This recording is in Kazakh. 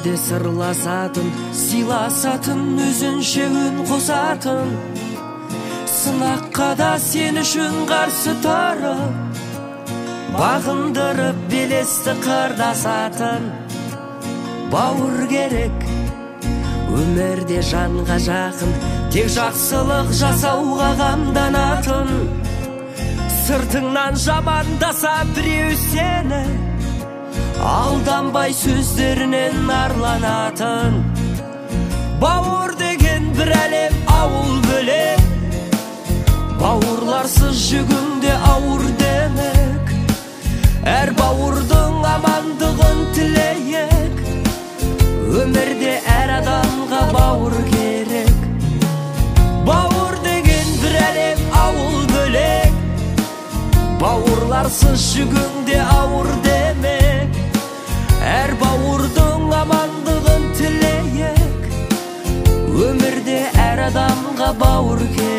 өмірде сырласатын, сыйласатын, өзінше үн қосатын, сынаққа да сен үшін қарсы тұрып, бағындырып белесті қырдасатын бауыр керек. Өмірде жанға жақын, тек жақсылық жасауға қамданатын, сыртыңнан жамандаса біреу сені, алданбай сөздерінен арланатын. Бауыр деген бір әлем, ауыл бөлек, бауырларсыз жүгіңде ауыр демек. Әр бауырдың амандығын тілейік, өмірде әр адамға бауыр керек. Бауыр деген бір әлем, ауыл бөлек, бауырларсыз жүгіңде ауыр демек. Әр бауырдың амандығын тілейік, өмірде әр адамға бауыр керек.